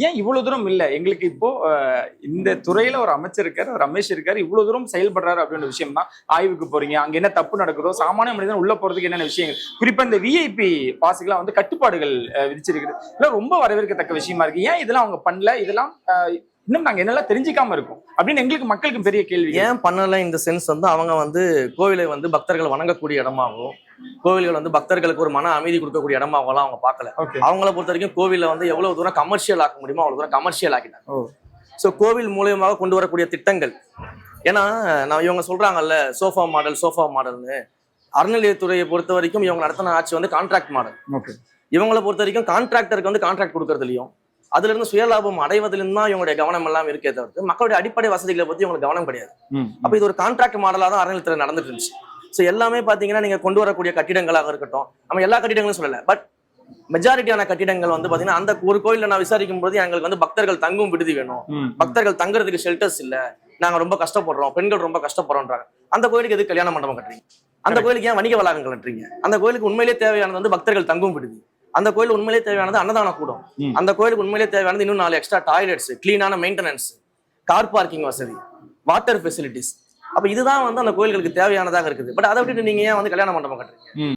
ஏன் இவ்வளவு தூரம் இல்ல? எங்களுக்கு இப்போ இந்த துறையில ஒரு அமைச்சர் இருக்காரு, ரமேஷ் இருக்காரு, இவ்வளவு தூரம் செயல்படுறாரு அப்படின்ற விஷயம் தான். ஆய்வுக்கு போறீங்க, அங்க என்ன தப்பு நடக்குதோ, சாமானிய மனிதன் உள்ள போறதுக்கு என்னென்ன விஷயங்கள், குறிப்பா இந்த விஐபி பாஸுக்கெல்லாம் வந்து கட்டுப்பாடுகள் விதிச்சிருக்குது. இதெல்லாம் ரொம்ப வரவேற்கத்தக்க விஷயமா இருக்கு. ஏன் இதெல்லாம் அவங்க பண்ணல? இதெல்லாம் இன்னும் நாங்க என்னெல்லாம் தெரிஞ்சுக்காம இருக்கோம் அப்படின்னு எங்களுக்கு மக்களுக்கு பெரிய கேள்வி. ஏன் பண்ணல இந்த சென்ஸ் வந்து அவங்க வந்து கோவிலை வந்து பக்தர்கள் வணங்கக்கூடிய இடமாகவும், கோவில்கள் வந்து பக்தர்களுக்கு ஒரு மன அமைதி கொடுக்கக்கூடிய இடமாகலாம் அவங்க பார்க்கல. அவங்கள பொறுத்த வரைக்கும் கோவில வந்து எவ்வளவு தூரம் கமர்ஷியல் ஆக்க முடியுமோ அவ்வளவு தூரம் கமர்ஷியல் ஆக்கிட்டாங்க. ஸோ கோவில் மூலியமாக கொண்டு வரக்கூடிய திட்டங்கள், ஏன்னா நான் இவங்க சொல்றாங்கல்ல சோஃபா மாடல்னு, அறநிலையத்துறையை பொறுத்த வரைக்கும் இவங்க நடத்தின ஆட்சி வந்து கான்ட்ராக்ட் மாடல். இவங்களை பொறுத்த வரைக்கும் கான்ட்ராக்டருக்கு வந்து கான்ட்ராக்ட் கொடுக்கறதுலையும் அதுல இருந்து சுயலாபம் அடைவதிலும் தான் இவங்களுடைய கவனம் எல்லாம் இருக்கே தவிர்த்து மக்களுடைய அடிப்படை வசதிகளை பத்தி இவங்களுக்கு கவனம் கிடையாது. அப்ப இது ஒரு கான்ட்ராக்ட் மாடலா தான் அறநிலையத்துறை நடந்துட்டு இருந்துச்சு. ஸோ எல்லாமே பாத்தீங்கன்னா நீங்க கொண்டு வரக்கூடிய கட்டிடங்களாக இருக்கட்டும், நம்ம எல்லா கட்டிடங்களும் சொல்லல, பட் மெஜாரிட்டியான கட்டிடங்கள் வந்து பாத்தீங்கன்னா அந்த ஒரு கோயில நான் விசாரிக்கும் போது எங்களுக்கு வந்து பக்தர்கள் தங்கும் விடுதி வேணும், பக்தர்கள் தங்குறதுக்கு ஷெல்டர்ஸ் இல்ல, நாங்க ரொம்ப கஷ்டப்படுறோம், பெண்கள் ரொம்ப கஷ்டப்படுறோம்ன்றாங்க. அந்த கோயிலுக்கு எது கல்யாண மண்டபம் கட்டுறீங்க? அந்த கோயிலுக்கு ஏன் வணிக வளாகங்கள் கட்டுறீங்க? அந்த கோயிலுக்கு உண்மையிலேயே தேவையானது வந்து பக்தர்கள் தங்கும் விடுதி. அந்த கோயில் உண்மையிலேயே தேவையானது அன்னதான கூடம். அந்த கோயிலுக்கு உண்மையிலேயே தேவையானது இன்னும் 4 எக்ஸ்ட்ரா டாய்லெட்ஸ், கிளீனான மெயின்டெனன்ஸ், கார் பார்க்கிங் வசதி, வாட்டர் ஃபெசிலிட்டிஸ். அப்ப இதுதான் வந்து அந்த கோயில்களுக்கு தேவையானதாக இருக்குது. பட் அதை விட்டுட்டு நீங்க ஏன் வந்து கல்யாண மண்டபம் கட்டுறீங்க?